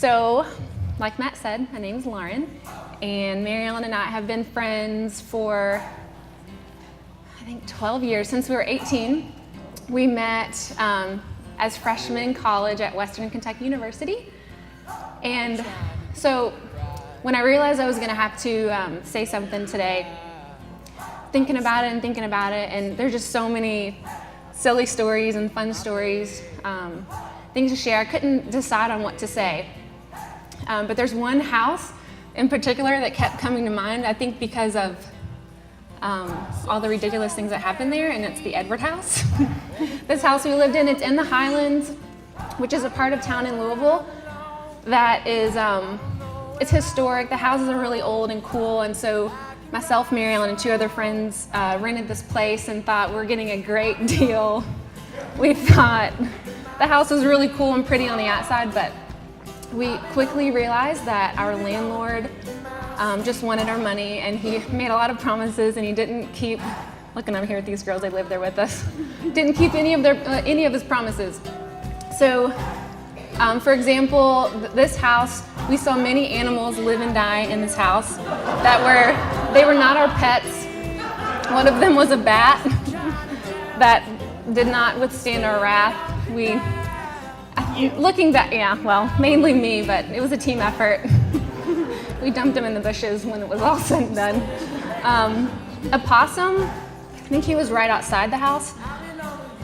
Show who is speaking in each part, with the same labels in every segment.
Speaker 1: So, like Matt said, my name's Lauren, and Mary Ellen and I have been friends for, I think, 12 years, since we were 18. We met as freshmen in college at Western Kentucky University, and so when I realized I was going to have to say something today, thinking about it, and there's just so many silly stories and fun stories, things to share. I couldn't decide on what to say. But there's one house in particular that kept coming to mind, I think because of all the ridiculous things that happened there, and it's the Edward house. This house we lived in, it's in the Highlands, which is a part of town in Louisville that is, it's historic. The houses are really old and cool, and so myself, Mary Ellen, and two other friends rented this place and thought we're getting a great deal. We thought the house was really cool and pretty on the outside, but we quickly realized that our landlord just wanted our money, and he made a lot of promises, and he didn't keep, looking over here at these girls, they live there with us, didn't keep any of his promises. So, for example, this house, we saw many animals live and die in this house they were not our pets. One of them was a bat that did not withstand our wrath. Looking back, mainly me, but it was a team effort. We dumped him in the bushes when it was all said and done. A possum, I think he was right outside the house.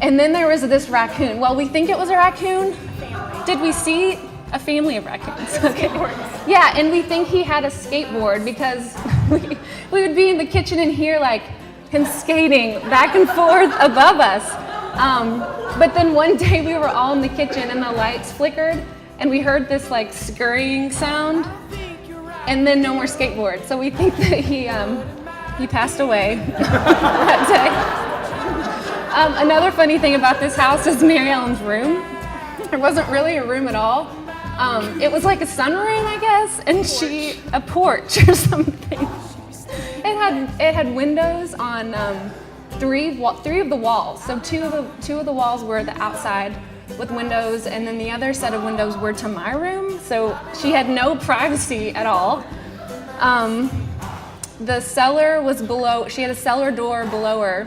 Speaker 1: And then there was this raccoon. Well, we think it was a raccoon. Did we see a family of raccoons? Okay. Yeah, and we think he had a skateboard because we would be in the kitchen and hear like him skating back and forth above us. But then one day we were all in the kitchen and the lights flickered and we heard this like scurrying sound and then no more skateboard. So we think that he passed away that day. Another funny thing about this house is Mary Ellen's room. It wasn't really a room at all. It was like a sunroom, I guess, and a porch or something. It had windows on three of the walls. So two of the walls were the outside with windows, and then the other set of windows were to my room. So she had no privacy at all. The cellar was below. She had a cellar door below her,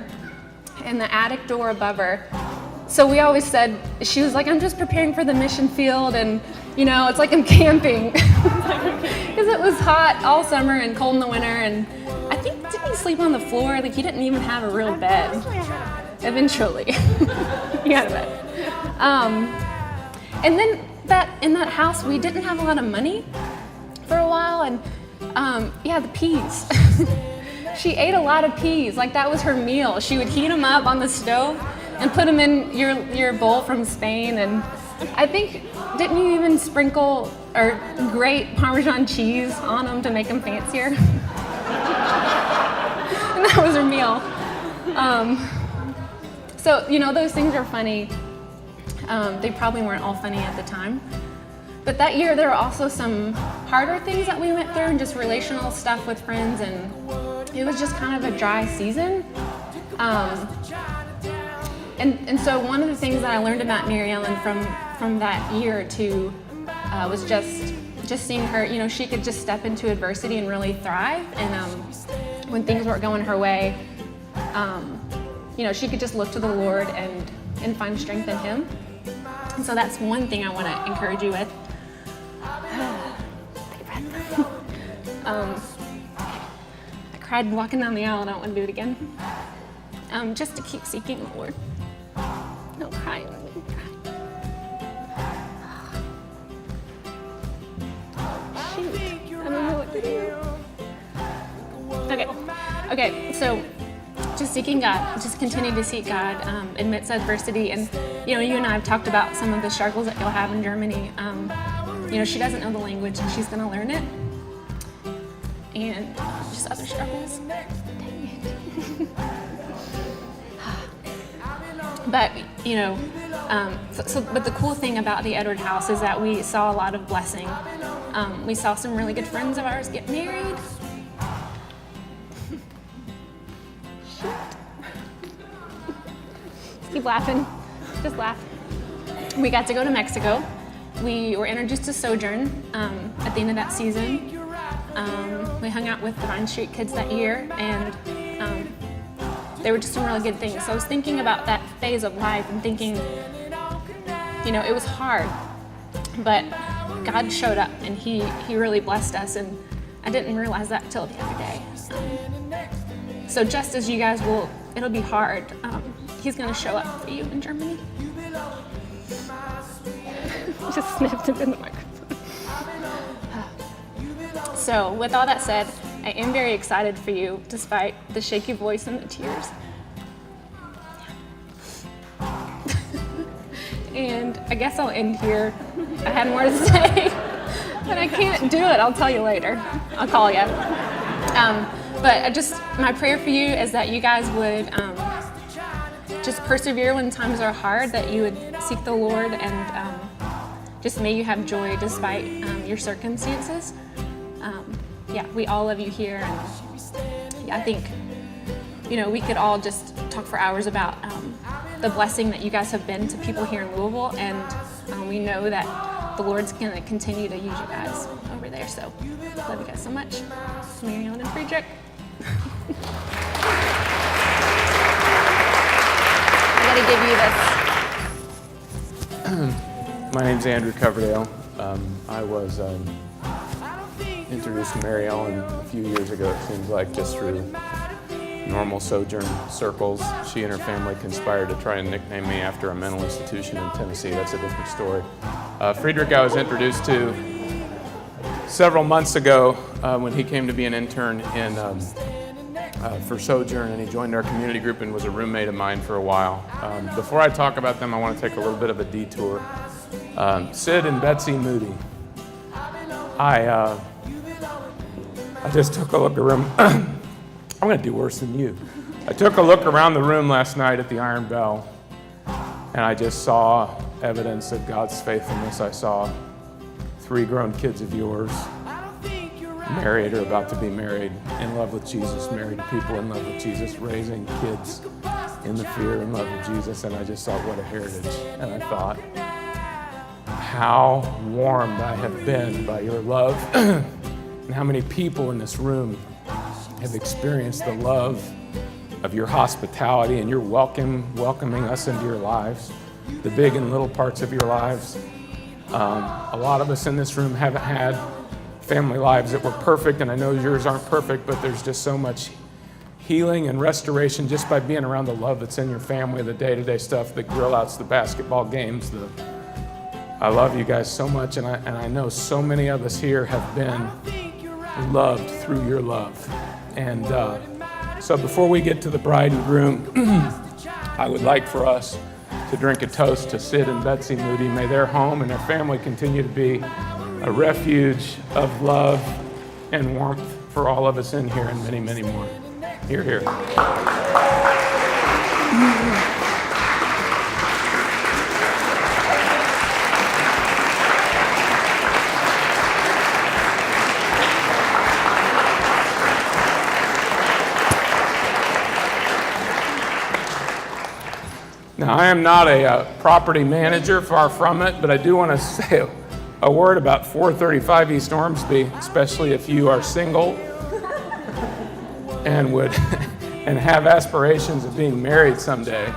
Speaker 1: and the attic door above her. So we always said, she was like, I'm just preparing for the mission field, and it's like I'm camping. Because it was hot all summer and cold in the winter, and I think, didn't he sleep on the floor? Like, he didn't even have a real bed. Eventually. He had a bed. And then in that house, we didn't have a lot of money for a while, and the peas. She ate a lot of peas, like that was her meal. She would heat them up on the stove and put them in your bowl from Spain, and I think, didn't you even sprinkle or grate Parmesan cheese on them to make them fancier? And that was her meal. So, those things are funny. They probably weren't all funny at the time. But that year, there were also some harder things that we went through, and just relational stuff with friends, and it was just kind of a dry season. And so one of the things that I learned about Mary Ellen from that year or two was just seeing her, she could just step into adversity and really thrive. And when things weren't going her way, she could just look to the Lord and find strength in Him. And so that's one thing I want to encourage you with. I cried walking down the aisle. I don't want to do it again. Just to keep seeking the Lord. No crying. Shoot. I don't know what to do. Okay, so just seeking God, just continue to seek God amidst adversity. And, you and I have talked about some of the struggles that you'll have in Germany. She doesn't know the language and she's going to learn it. And just other struggles. Dang it. But, but the cool thing about the Edward house is that we saw a lot of blessing. We saw some really good friends of ours get married. Shoot. Keep laughing. Just laugh. We got to go to Mexico we were introduced to Sojourn at the end of that season. We hung out with the Vine Street kids that year, and they were just some really good things. So I was thinking about that phase of life and thinking, it was hard, but God showed up and He really blessed us, and I didn't realize that till the other day. So just as you guys it'll be hard, He's going to show up for you in Germany. Just sniffed into the microphone. So with all that said, I am very excited for you, despite the shaky voice and the tears. And I guess I'll end here. I had more to say, but I can't do it. I'll tell you later. I'll call you. But my prayer for you is that you guys would just persevere when times are hard, that you would seek the Lord, and just may you have joy despite your circumstances. We all love you here, and I think, we could all just talk for hours about the blessing that you guys have been to people here in Louisville, and we know that the Lord's going to continue to use you guys over there. So, love you guys so much. Mary Ellen and Friedrich. I'm going to give you this.
Speaker 2: My name's Andrew Coverdale. I was introduced to Mary Ellen a few years ago, it seems like, just through normal Sojourn circles. She and her family conspired to try and nickname me after a mental institution in Tennessee. That's a different story. Friedrich I was introduced to several months ago when he came to be an intern for Sojourn, and he joined our community group and was a roommate of mine for a while. Before I talk about them, I want to take a little bit of a detour. Sid and Betsy Moody. I just took a look around. I'm going to do worse than you. I took a look around the room last night at the Iron Bell, and I just saw evidence of God's faithfulness. I saw 3 grown kids of yours, married or about to be married, in love with Jesus, married to people in love with Jesus, raising kids in the fear and love of Jesus, and I just thought, what a heritage. And I thought, how warmed I have been by your love, and how many people in this room have experienced the love of your hospitality and your welcoming us into your lives, the big and little parts of your lives. A lot of us in this room haven't had family lives that were perfect, and I know yours aren't perfect, but there's just so much healing and restoration just by being around the love that's in your family, the day-to-day stuff, the grill-outs, the basketball games. I love you guys so much, and I know so many of us here have been loved through your love. And so before we get to the bride and groom, I would like for us to drink a toast to Sid and Betsy Moody. May their home and their family continue to be a refuge of love and warmth for all of us in here and many, many more. Hear, hear. Now, I am not a property manager, far from it, but I do want to say a word about 435 East Ormsby, especially if you are single and and have aspirations of being married someday.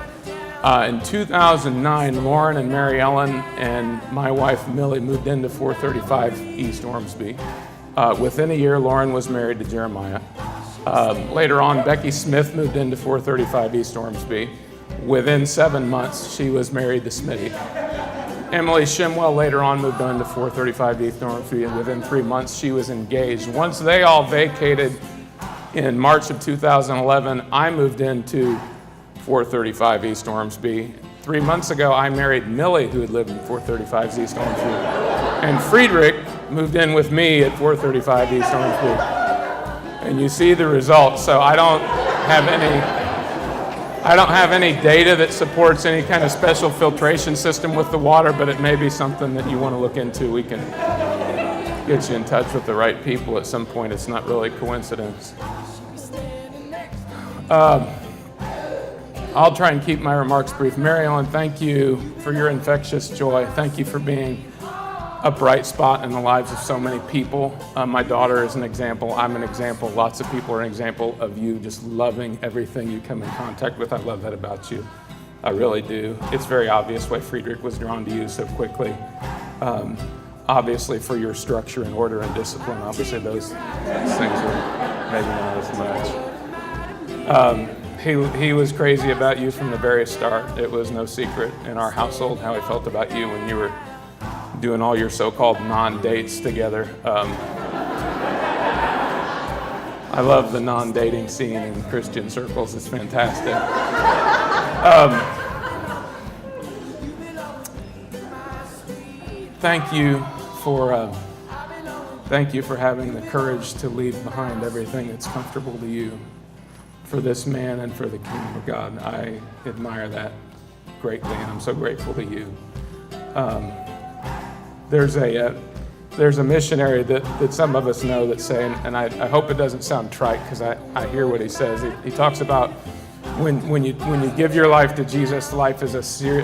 Speaker 2: In 2009, Lauren and Mary Ellen and my wife Millie moved into 435 East Ormsby. Within a year, Lauren was married to Jeremiah. Later on, Becky Smith moved into 435 East Ormsby. Within 7 months, she was married to Smitty. Emily Shimwell later on moved on to 435 East Ormsby, and within 3 months, she was engaged. Once they all vacated in March of 2011, I moved into 435 East Ormsby. 3 months ago, I married Millie, who had lived in 435 East Ormsby. And Friedrich moved in with me at 435 East Ormsby. And you see the results. So I don't have any data that supports any kind of special filtration system with the water, but it may be something that you want to look into. We can get you in touch with the right people at some point. It's not really coincidence. I'll try and keep my remarks brief. Mary Ellen, thank you for your infectious joy. Thank you for being a bright spot in the lives of so many people. My daughter is an example. I'm an example. Lots of people are an example of you just loving everything you come in contact with. I love that about you. I really do. It's very obvious why Friedrich was drawn to you so quickly. Obviously for your structure and order and discipline. Obviously those things are maybe not as much. He was crazy about you from the very start. It was no secret in our household how he felt about you when you were doing all your so-called non-dates together. I love the non-dating scene in Christian circles. It's fantastic. Thank you for having the courage to leave behind everything that's comfortable to you for this man and for the kingdom of God. I admire that greatly, and I'm so grateful to you. There's a missionary that some of us know that say, and I hope it doesn't sound trite because I hear what he says. He talks about when you give your life to Jesus, life is a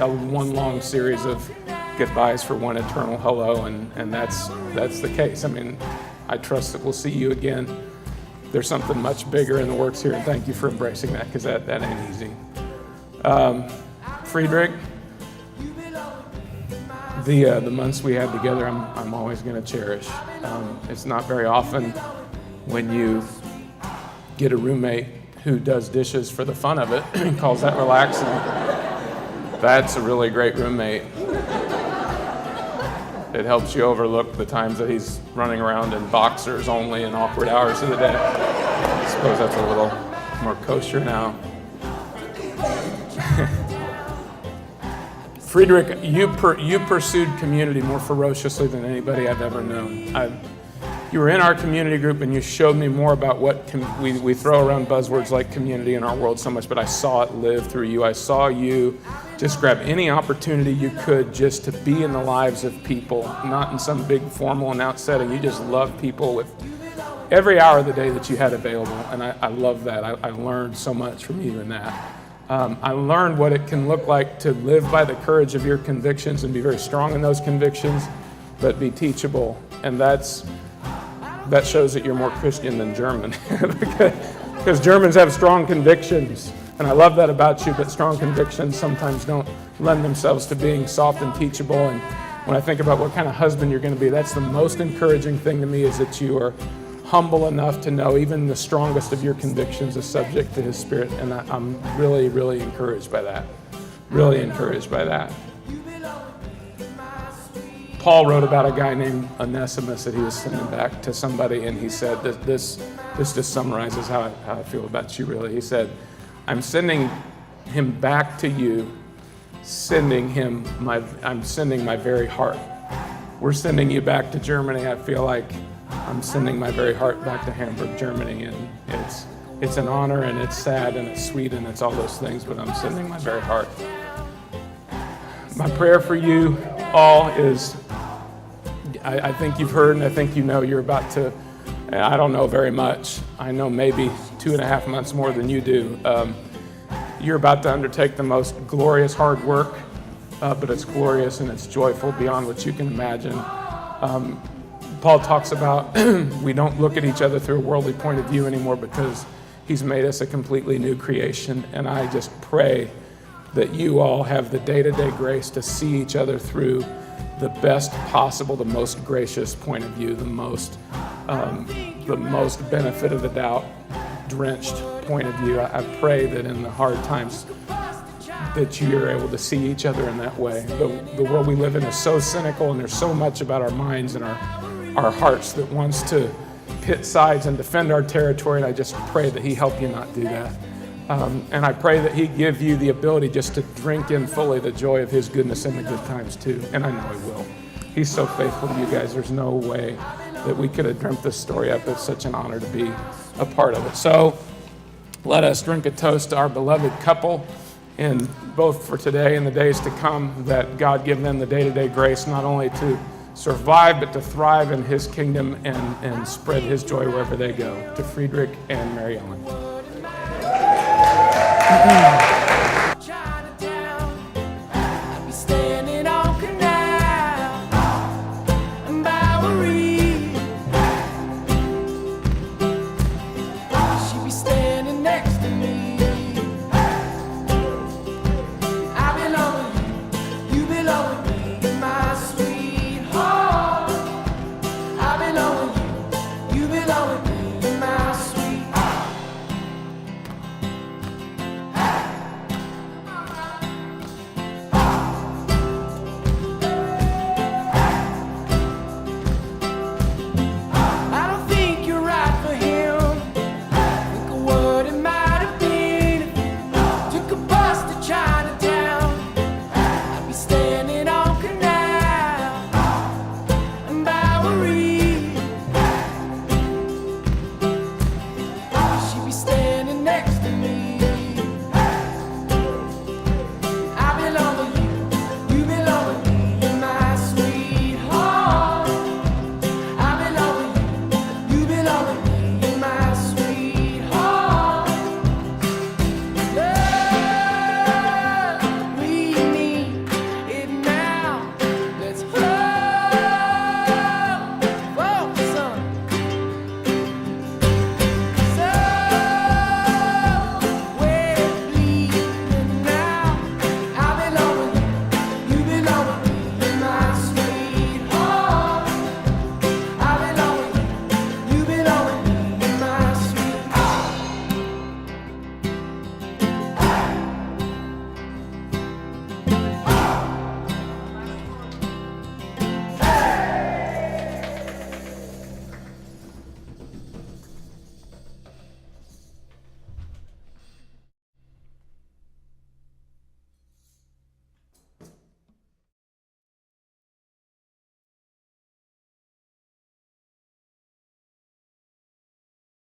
Speaker 2: one long series of goodbyes for one eternal hello, and that's the case. I mean, I trust that we'll see you again. There's something much bigger in the works here, and thank you for embracing that because that ain't easy. Friedrich, the months we had together, I'm always going to cherish. It's not very often when you get a roommate who does dishes for the fun of it and calls that relaxing. That's a really great roommate. It helps you overlook the times that he's running around in boxers only in awkward hours of the day. I suppose that's a little more kosher now. Friedrich, you pursued community more ferociously than anybody I've ever known. You were in our community group and you showed me more about what we throw around buzzwords like community in our world so much, but I saw it live through you. I saw you just grab any opportunity you could just to be in the lives of people, not in some big formal announced setting. You just love people with every hour of the day that you had available, and I love that. I learned so much from you in that. I learned what it can look like to live by the courage of your convictions and be very strong in those convictions, but be teachable. And that shows that you're more Christian than German, because Germans have strong convictions. And I love that about you, but strong convictions sometimes don't lend themselves to being soft and teachable. And when I think about what kind of husband you're going to be, that's the most encouraging thing to me, is that you are humble enough to know even the strongest of your convictions is subject to his Spirit. And I'm really, really encouraged by that. Really encouraged by that. Paul wrote about a guy named Onesimus that he was sending back to somebody, and he said, this just summarizes how I feel about you, really. He said, I'm sending him back to you, I'm sending my very heart. We're sending you back to Germany. I feel like I'm sending my very heart back to Hamburg, Germany, and it's an honor, and it's sad, and it's sweet, and it's all those things, but I'm sending my very heart. My prayer for you all is, I think you've heard, and I think you know you're about to, I don't know very much. I know maybe 2.5 months more than you do. You're about to undertake the most glorious hard work, but it's glorious and it's joyful beyond what you can imagine. Paul talks about we don't look at each other through a worldly point of view anymore because he's made us a completely new creation. And I just pray that you all have the day-to-day grace to see each other through the best possible, the most gracious point of view, the most benefit of the doubt drenched point of view. I pray that in the hard times that you're able to see each other in that way. The world we live in is so cynical, and there's so much about our minds and our hearts that wants to pit sides and defend our territory, and I just pray that he help you not do that. And I pray that he give you the ability just to drink in fully the joy of his goodness in the good times too. And I know he will. He's so faithful to you guys. There's no way that we could have dreamt this story up. It's such an honor to be a part of it. So let us drink a toast to our beloved couple, and both for today and the days to come, that God give them the day-to-day grace not only to survive, but to thrive in his kingdom and spread his joy wherever they go. To Friedrich and Mary Ellen.